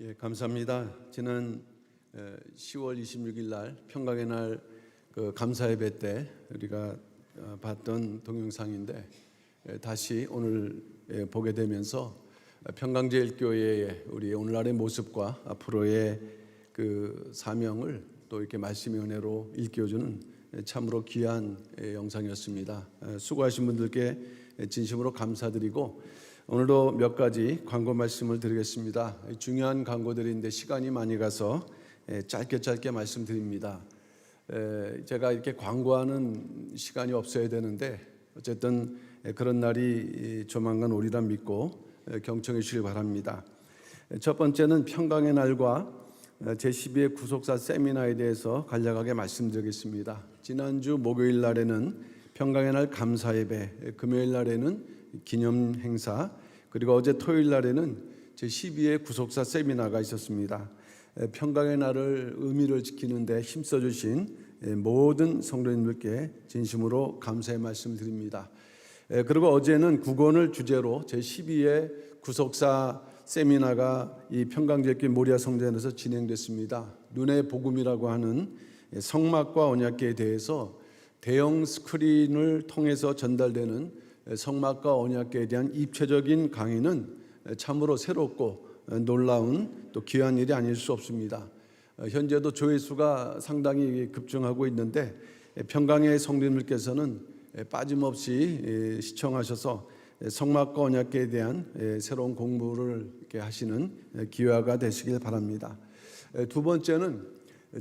예, 감사합니다. 지난 10월 26일 날 평강의 날 감사 예배 때 우리가 봤던 동영상인데 다시 오늘 보게 되면서 평강제일교회의 우리 오늘날의 모습과 앞으로의 그 사명을 또 이렇게 말씀의 은혜로 일깨워주는 참으로 귀한 영상이었습니다. 수고하신 분들께 진심으로 감사드리고 오늘도 몇 가지 광고 말씀을 드리겠습니다. 중요한 광고들인데 시간이 많이 가서 짧게 말씀드립니다. 제가 이렇게 광고하는 시간이 없어야 되는데 어쨌든 그런 날이 조만간 오리라 믿고 경청해 주시길 바랍니다. 첫 번째는 평강의 날과 제12회 구속사 세미나에 대해서 간략하게 말씀드리겠습니다. 지난주 목요일 날에는 평강의 날 감사 예배, 금요일 날에는 기념 행사, 그리고 어제 토요일 날에는 제12회 구속사 세미나가 있었습니다. 평강의 날을 의미를 지키는 데 힘써 주신 모든 성도님들께 진심으로 감사의 말씀을 드립니다. 그리고 어제는 구건을 주제로 제12회 구속사 세미나가 이 평강제일교회 모리아 성전에서 진행됐습니다. 눈의 복음이라고 하는 성막과 언약궤에 대해서 대형 스크린을 통해서 전달되는 성막과 언약궤에 대한 입체적인 강의는 참으로 새롭고 놀라운 또 귀한 일이 아닐 수 없습니다. 현재도 조회수가 상당히 급증하고 있는데 평강의 성도님들께서는 빠짐없이 시청하셔서 성막과 언약궤에 대한 새로운 공부를 이렇게 하시는 기회가 되시길 바랍니다. 두 번째는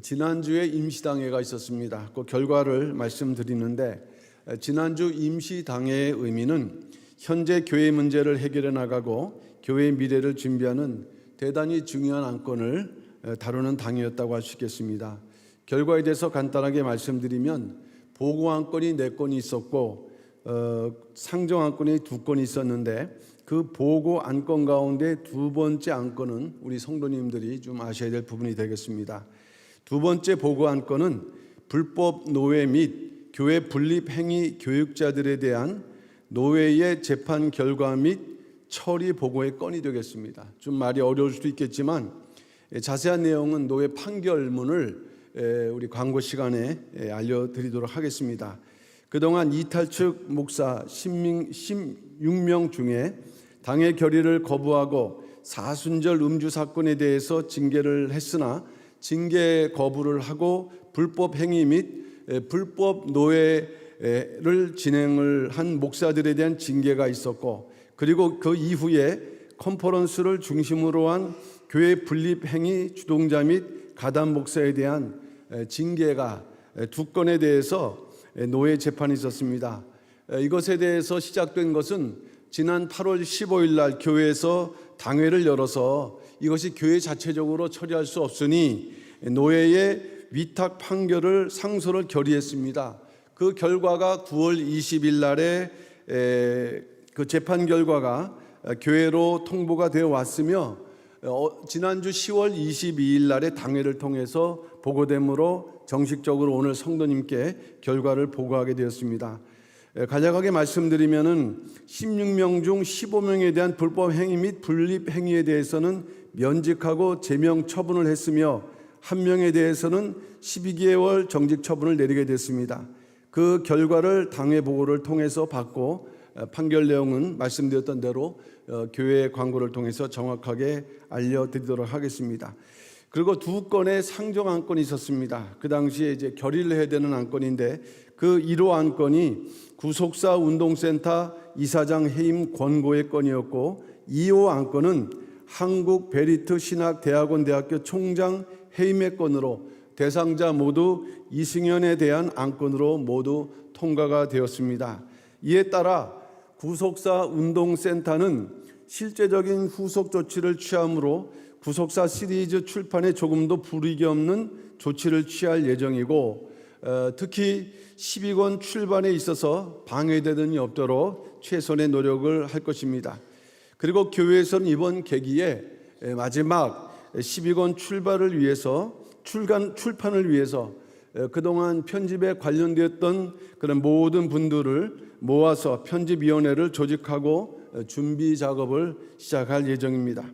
지난주에 임시당회가 있었습니다. 그 결과를 말씀드리는데 지난주 임시당회의 의미는 현재 교회 문제를 해결해 나가고 교회의 미래를 준비하는 대단히 중요한 안건을 다루는 당회였다고 할 수 있겠습니다. 결과에 대해서 간단하게 말씀드리면 보고 안건이 4건이 있었고 상정 안건이 2건이 있었는데 그 보고 안건 가운데 두 번째 안건은 우리 성도님들이 좀 아셔야 될 부분이 되겠습니다. 두 번째 보고 안건은 불법 노예 및 교회 분립 행위 교육자들에 대한 노예의 재판 결과 및 처리 보고의 건이 되겠습니다. 좀 말이 어려울 수도 있겠지만 자세한 내용은 노예 판결문을 우리 광고 시간에 알려드리도록 하겠습니다. 그동안 이탈 측 목사 16명 중에 당의 결의를 거부하고 사순절 음주 사건에 대해서 징계를 했으나 징계 거부를 하고 불법 행위 및 불법 노예를 진행을 한 목사들에 대한 징계가 있었고, 그리고 그 이후에 컨퍼런스를 중심으로 한 교회 분립행위 주동자 및 가담 목사에 대한 징계가 2건에 대해서 노예 재판이 있었습니다. 이것에 대해서 시작된 것은 지난 8월 15일 날 교회에서 당회를 열어서 이것이 교회 자체적으로 처리할 수 없으니 노예의 위탁 판결을 상소를 결의했습니다. 그 결과가 9월 20일 날에 그 재판 결과가 교회로 통보가 되어 왔으며 지난주 10월 22일 날에 당회를 통해서 보고됨으로 정식적으로 오늘 성도님께 결과를 보고하게 되었습니다. 간략하게 말씀드리면은 16명 중 15명에 대한 불법 행위 및 분립 행위에 대해서는 면직하고 제명 처분을 했으며 1명에 대해서는 12개월 정직 처분을 내리게 됐습니다. 그 결과를 당회 보고를 통해서 받고 판결 내용은 말씀드렸던 대로 교회 광고를 통해서 정확하게 알려드리도록 하겠습니다. 그리고 2건의 상정 안건이 있었습니다. 그 당시에 이제 결의를 해야 되는 안건인데 그 1호 안건이 구속사 운동센터 이사장 해임 권고의 건이었고 2호 안건은 한국 베리트 신학대학원 대학교 총장 해임의 건으로 대상자 모두 이승연에 대한 안건으로 모두 통과가 되었습니다. 이에 따라 구속사 운동센터는 실제적인 후속 조치를 취함으로 구속사 시리즈 출판에 조금도 불이익이 없는 조치를 취할 예정이고 특히 12권 출판에 있어서 방해되는 일 없도록 최선의 노력을 할 것입니다. 그리고 교회에서는 이번 계기에 마지막 12권 출판을 위해서 그동안 편집에 관련되었던 그런 모든 분들을 모아서 편집위원회를 조직하고 준비 작업을 시작할 예정입니다.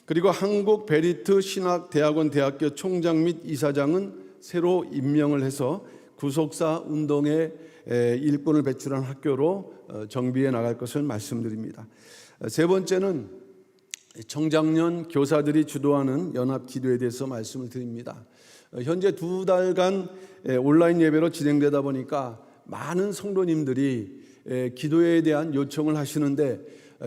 그리고 한국 베리트 신학대학원 대학교 총장 및 이사장은 새로 임명을 해서 구속사 운동의 일꾼을 배출한 학교로 정비해 나갈 것을 말씀드립니다. 세 번째는 청장년 교사들이 주도하는 연합 기도에 대해서 말씀을 드립니다. 현재 2달간 온라인 예배로 진행되다 보니까 많은 성도님들이 기도에 대한 요청을 하시는데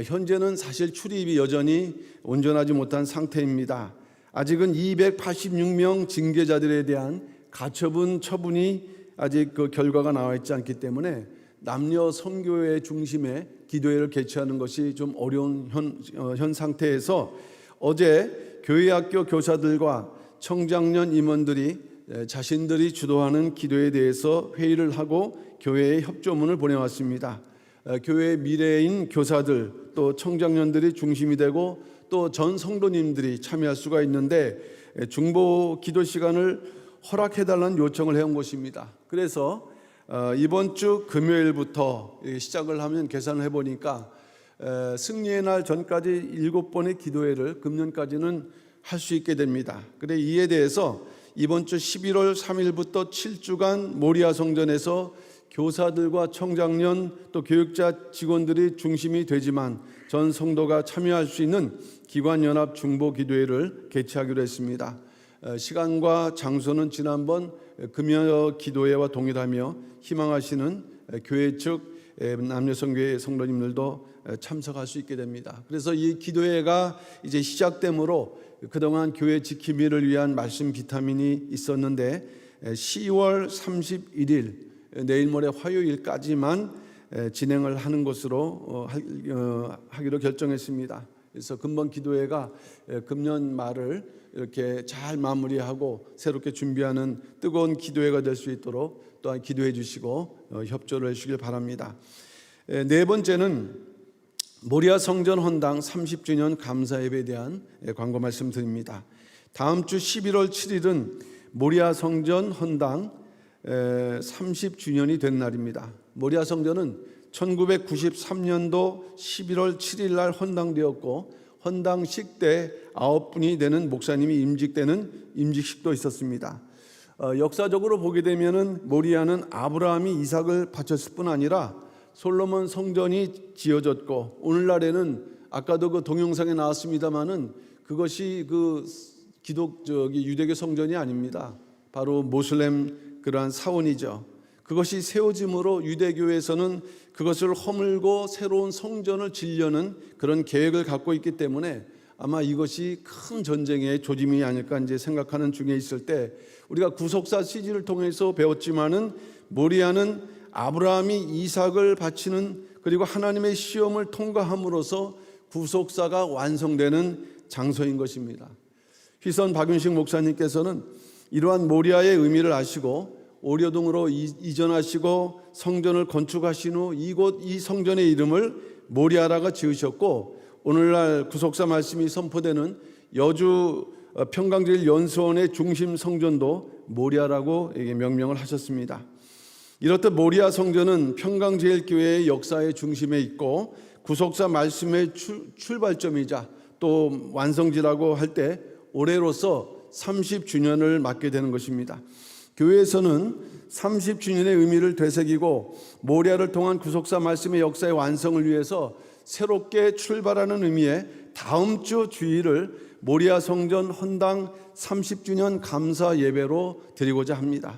현재는 사실 출입이 여전히 온전하지 못한 상태입니다. 아직은 286명 징계자들에 대한 가처분 처분이 아직 그 결과가 나와 있지 않기 때문에 남녀 선교회 중심의 기도회를 개최하는 것이 좀 어려운 현 상태에서 어제 교회학교 교사들과 청장년 임원들이 자신들이 주도하는 기도에 대해서 회의를 하고 교회에 협조문을 보내왔습니다. 교회의 미래인 교사들 또 청장년들이 중심이 되고 또 전 성도님들이 참여할 수가 있는데 중보 기도 시간을 허락해달라는 요청을 해온 것입니다. 그래서 이번 주 금요일부터 시작을 하면 계산을 해보니까 승리의 날 전까지 7번의 기도회를 금년까지는 할 수 있게 됩니다. 그래 이에 대해서 이번 주 11월 3일부터 7주간 모리아 성전에서 교사들과 청장년 또 교육자 직원들이 중심이 되지만 전 성도가 참여할 수 있는 기관연합 중보기도회를 개최하기로 했습니다. 시간과 장소는 지난번 금요 기도회와 동일하며 희망하시는 교회 측 남녀성교회 성도님들도 참석할 수 있게 됩니다. 그래서 이 기도회가 이제 시작되므로 그동안 교회 지킴이를 위한 말씀 비타민이 있었는데 10월 31일 내일 모레 화요일까지만 진행을 하는 것으로 하기로 결정했습니다. 그래서 금번 기도회가 금년 말을 이렇게 잘 마무리하고 새롭게 준비하는 뜨거운 기도회가 될 수 있도록 또한 기도해 주시고 협조를 해 주시길 바랍니다. 네 번째는 모리아 성전 헌당 30주년 감사 예배에 대한 광고 말씀드립니다. 다음 주 11월 7일은 모리아 성전 헌당 30주년이 된 날입니다. 모리아 성전은 1993년도 11월 7일 날 헌당되었고 헌당식 때 9분이 되는 목사님이 임직되는 임직식도 있었습니다. 역사적으로 보게 되면은 모리아는 아브라함이 이삭을 바쳤을 뿐 아니라 솔로몬 성전이 지어졌고 오늘날에는 아까도 그 동영상에 나왔습니다마는 그것이 그 유대교 성전이 아닙니다. 바로 모슬렘 그러한 사원이죠. 그것이 세워짐으로 유대교에서는 그것을 허물고 새로운 성전을 지려는 그런 계획을 갖고 있기 때문에 아마 이것이 큰 전쟁의 조짐이 아닐까 이제 생각하는 중에 있을 때 우리가 구속사 CG를 통해서 배웠지만은 모리아는 아브라함이 이삭을 바치는 그리고 하나님의 시험을 통과함으로써 구속사가 완성되는 장소인 것입니다. 휘선 박윤식 목사님께서는 이러한 모리아의 의미를 아시고 오려동으로 이전하시고 성전을 건축하신 후 이곳 이 성전의 이름을 모리아라고 지으셨고 오늘날 구속사 말씀이 선포되는 여주 평강제일 연수원의 중심 성전도 모리아라고 명명을 하셨습니다. 이렇듯 모리아 성전은 평강제일교회의 역사의 중심에 있고 구속사 말씀의 출발점이자 또 완성지라고 할 때 올해로서 30주년을 맞게 되는 것입니다. 교회에서는 30주년의 의미를 되새기고 모리아를 통한 구속사 말씀의 역사의 완성을 위해서 새롭게 출발하는 의미의 다음 주 주일을 모리아 성전 헌당 30주년 감사 예배로 드리고자 합니다.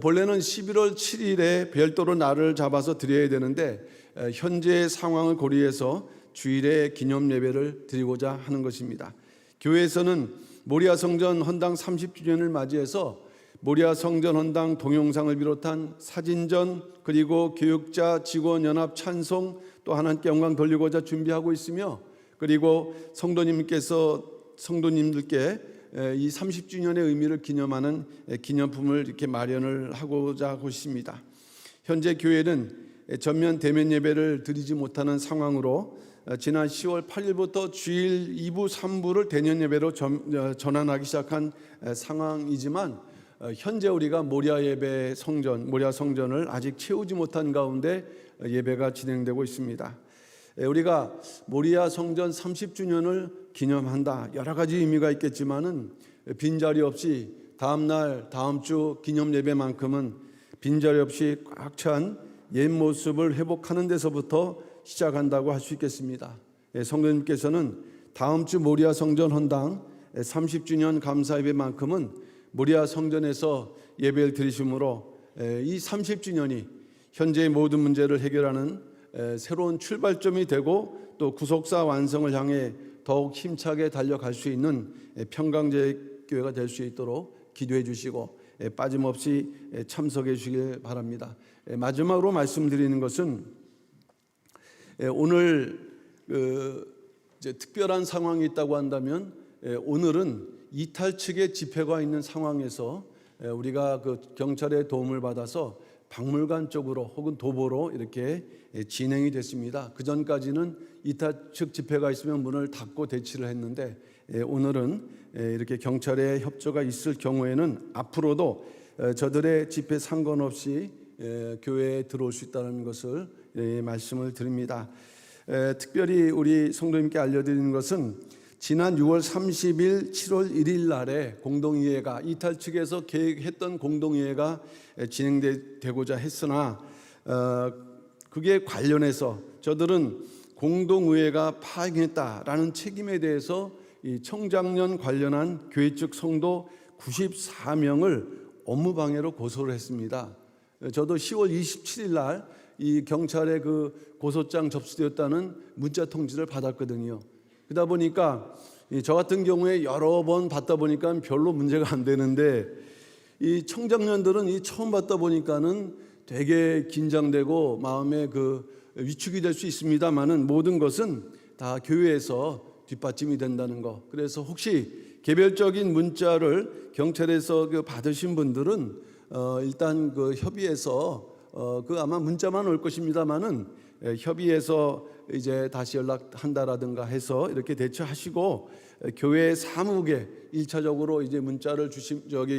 본래는 11월 7일에 별도로 날을 잡아서 드려야 되는데 현재의 상황을 고려해서 주일에 기념 예배를 드리고자 하는 것입니다. 교회에서는 모리아 성전 헌당 30주년을 맞이해서 모리아 성전 헌당 동영상을 비롯한 사진전 그리고 교육자 직원 연합 찬송 또 하나님께 영광 돌리고자 준비하고 있으며 그리고 성도님들께 이 30주년의 의미를 기념하는 기념품을 이렇게 마련을 하고자 하고 있습니다. 현재 교회는 전면 대면 예배를 드리지 못하는 상황으로 지난 10월 8일부터 주일 2부 3부를 대면 예배로 전환하기 시작한 상황이지만 현재 우리가 모리아 성전을 아직 채우지 못한 가운데 예배가 진행되고 있습니다. 우리가 모리아 성전 30주년을 기념한다. 여러 가지 의미가 있겠지만은 빈자리 없이 다음 날 다음 주 기념 예배만큼은 빈자리 없이 꽉 찬 옛 모습을 회복하는 데서부터 시작한다고 할 수 있겠습니다. 성도님께서는 다음 주 모리아 성전 헌당 30주년 감사 예배만큼은 모리아 성전에서 예배를 드리심으로 이 30주년이 현재의 모든 문제를 해결하는 새로운 출발점이 되고 또 구속사 완성을 향해 더욱 힘차게 달려갈 수 있는 평강제교회가 될 수 있도록 기도해 주시고 빠짐없이 참석해 주시길 바랍니다. 마지막으로 말씀드리는 것은 오늘 이제 특별한 상황이 있다고 한다면 오늘은 이탈 측의 집회가 있는 상황에서 우리가 그 경찰의 도움을 받아서 박물관 쪽으로 혹은 도보로 이렇게 진행이 됐습니다. 그 전까지는 이탈 측 집회가 있으면 문을 닫고 대치를 했는데 오늘은 이렇게 경찰의 협조가 있을 경우에는 앞으로도 저들의 집회 상관없이 교회에 들어올 수 있다는 것을 말씀을 드립니다. 특별히 우리 성도님께 알려드리는 것은 지난 6월 30일, 7월 1일 날에 공동의회가 이탈 측에서 계획했던 공동의회가 진행되고자 했으나 그게 관련해서 저들은 공동의회가 파행했다라는 책임에 대해서 이 청장년 관련한 교회 측 성도 94명을 업무방해로 고소를 했습니다. 저도 10월 27일 날 이 경찰의 그 고소장 접수되었다는 문자 통지를 받았거든요. 그러다 보니까 저 같은 경우에 여러 번 받다 보니까 별로 문제가 안 되는데 이 청장년들은 이 처음 받다 보니까는 되게 긴장되고 마음에 그 위축이 될 수 있습니다만은 모든 것은 다 교회에서 뒷받침이 된다는 거. 그래서 혹시 개별적인 문자를 경찰에서 받으신 분들은 일단 그 협의해서 그 아마 문자만 올 것입니다만은 협의해서 이제 다시 연락한다라든가 해서 이렇게 대처하시고 교회 사무국에 1차적으로 이제 문자를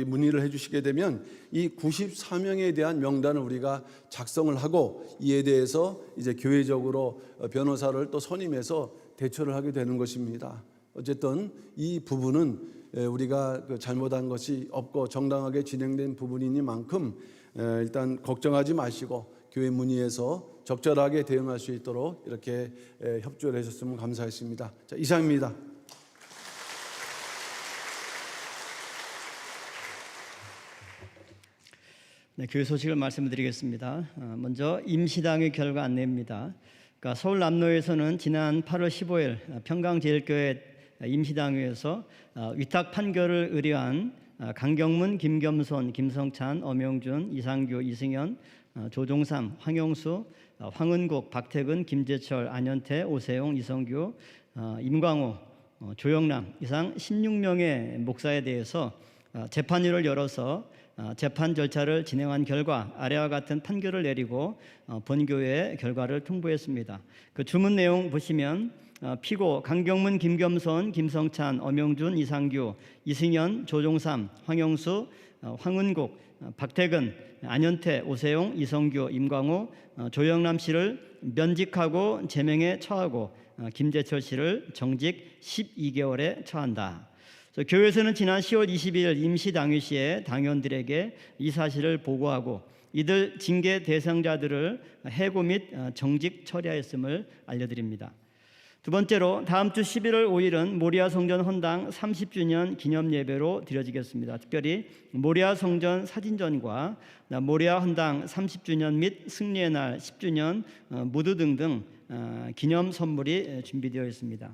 문의를 해주시게 되면 이 94명에 대한 명단을 우리가 작성을 하고 이에 대해서 이제 교회적으로 변호사를 또 선임해서 대처를 하게 되는 것입니다. 어쨌든 이 부분은 우리가 잘못한 것이 없고 정당하게 진행된 부분이니만큼 일단 걱정하지 마시고 교회 문의해서 적절하게 대응할 수 있도록 이렇게 협조를 해주셨으면 감사했습니다. 자, 이상입니다. 네, 교회 소식을 말씀드리겠습니다. 먼저 임시당의 결과 안내입니다. 그러니까 서울 남로에서는 지난 8월 15일 평강제일교회 임시당회에서 위탁 판결을 의뢰한 강경문, 김겸손, 김성찬, 엄영준, 이상규, 이승현, 조종삼, 황영수, 황은국, 박태근, 김재철, 안현태, 오세용, 이성규, 임광호, 조영남 이상 16명의 목사에 대해서 재판일을 열어서 재판 절차를 진행한 결과 아래와 같은 판결을 내리고 본교회에 결과를 통보했습니다. 그 주문 내용 보시면 피고 강경문, 김겸손, 김성찬, 엄영준, 이상규, 이승현, 조종삼, 황영수, 황은국, 박태근, 안현태, 오세용, 이성규, 임광호, 조영남 씨를 면직하고 제명에 처하고 김재철 씨를 정직 12개월에 처한다. 교회에서는 지난 10월 20일 임시당회 시에 당원들에게 이 사실을 보고하고 이들 징계 대상자들을 해고 및 정직 처리하였음을 알려드립니다. 두 번째로 다음 주 11월 5일은 모리아 성전 헌당 30주년 기념 예배로 드려지겠습니다. 특별히 모리아 성전 사진전과 모리아 헌당 30주년 및 승리의 날 10주년 무드 등등 기념 선물이 준비되어 있습니다.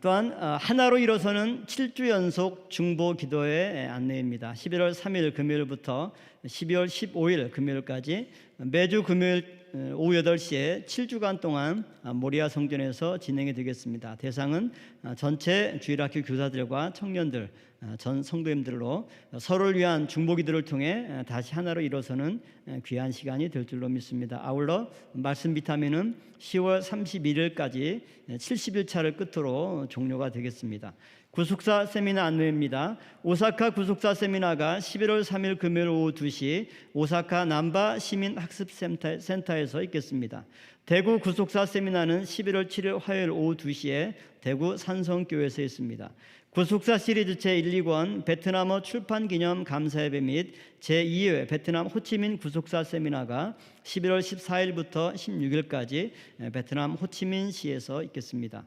또한 하나로 일어서는 7주 연속 중보 기도회 안내입니다. 11월 3일 금요일부터 12월 15일 금요일까지 매주 금요일 오후 8시에 7주간 동안 모리아 성전에서 진행이 되겠습니다. 대상은 전체 주일학교 교사들과 청년들, 전 성도님들로 서로를 위한 중보기도를 통해 다시 하나로 일어서는 귀한 시간이 될 줄로 믿습니다. 아울러 말씀 비타민은 10월 31일까지 70일차를 끝으로 종료가 되겠습니다. 구속사 세미나 안내입니다. 오사카 구속사 세미나가 11월 3일 금요일 오후 2시 오사카 남바 시민학습센터에서 있겠습니다. 대구 구속사 세미나는 11월 7일 화요일 오후 2시에 대구 산성교회에서 있습니다. 구속사 시리즈 제1, 2권 베트남어 출판기념 감사예배 및 제2회 베트남 호치민 구속사 세미나가 11월 14일부터 16일까지 베트남 호치민시에서 있겠습니다.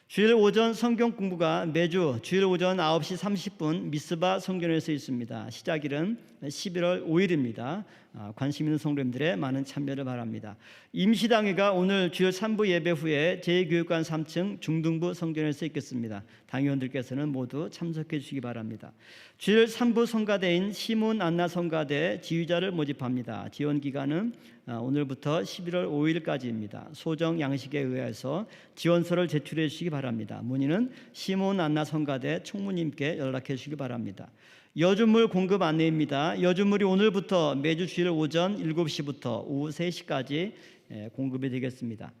주일 오전 성경 공부가 매주 주일 오전 9시 30분 미스바 성전에서 있습니다. 시작일은 11월 5일입니다. 관심 있는 성도님들의 많은 참여를 바랍니다. 임시당회가 오늘 주일 3부 예배 후에 제2교육관 3층 중등부 성전에서 있겠습니다. 당회원들께서는 모두 참석해 주시기 바랍니다. 주일 3부 성가대인 시몬 안나 성가대 지휘자를 모집합니다. 지원 기간은 오늘부터 11월 5일까지입니다. 소정 양식에 의해서 지원서를 제출해 주시기 바랍니다. 문의는 시몬 안나 성가대 총무님께 연락해 주시기 바랍니다. 여주물 공급 안내입니다. 여주물이 오늘부터 매주 주일 오전 7시부터 오후 3시까지 공급이 되겠습니다.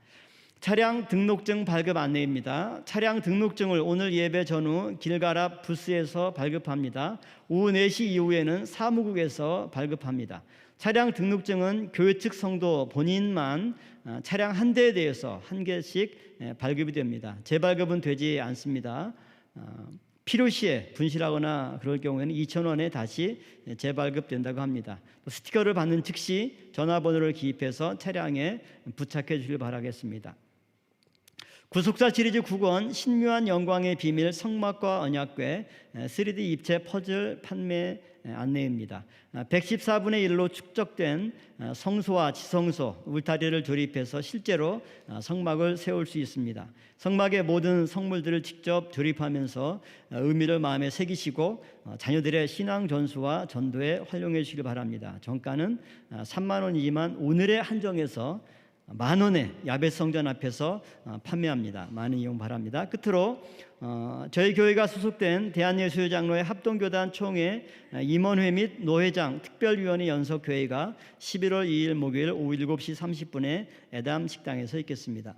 차량 등록증 발급 안내입니다. 차량 등록증을 오늘 예배 전후 길갈 앞 부스에서 발급합니다. 오후 4시 이후에는 사무국에서 발급합니다. 차량 등록증은 교회 측 성도 본인만 차량 한 대에 대해서 한 개씩 발급이 됩니다. 재발급은 되지 않습니다. 필요시에 분실하거나 그럴 경우에는 2,000원에 다시 재발급된다고 합니다. 또 스티커를 받는 즉시 전화번호를 기입해서 차량에 부착해 주길 바라겠습니다. 구속사 시리즈 9권 신묘한 영광의 비밀 성막과 언약궤 3D 입체 퍼즐 판매 안내입니다. 114분의 1로 축적된 성소와 지성소 울타리를 조립해서 실제로 성막을 세울 수 있습니다. 성막의 모든 성물들을 직접 조립하면서 의미를 마음에 새기시고 자녀들의 신앙 전수와 전도에 활용해 주시기 바랍니다. 정가는 3만 원이지만 오늘의 한정에서 10,000원에 야벳성전 앞에서 판매합니다. 많은 이용 바랍니다. 끝으로 저희 교회가 소속된 대한예수장로회 합동교단 총회 임원회 및 노회장 특별위원회 연석회의가 11월 2일 목요일 오후 7시 30분에 애담 식당에서 있겠습니다.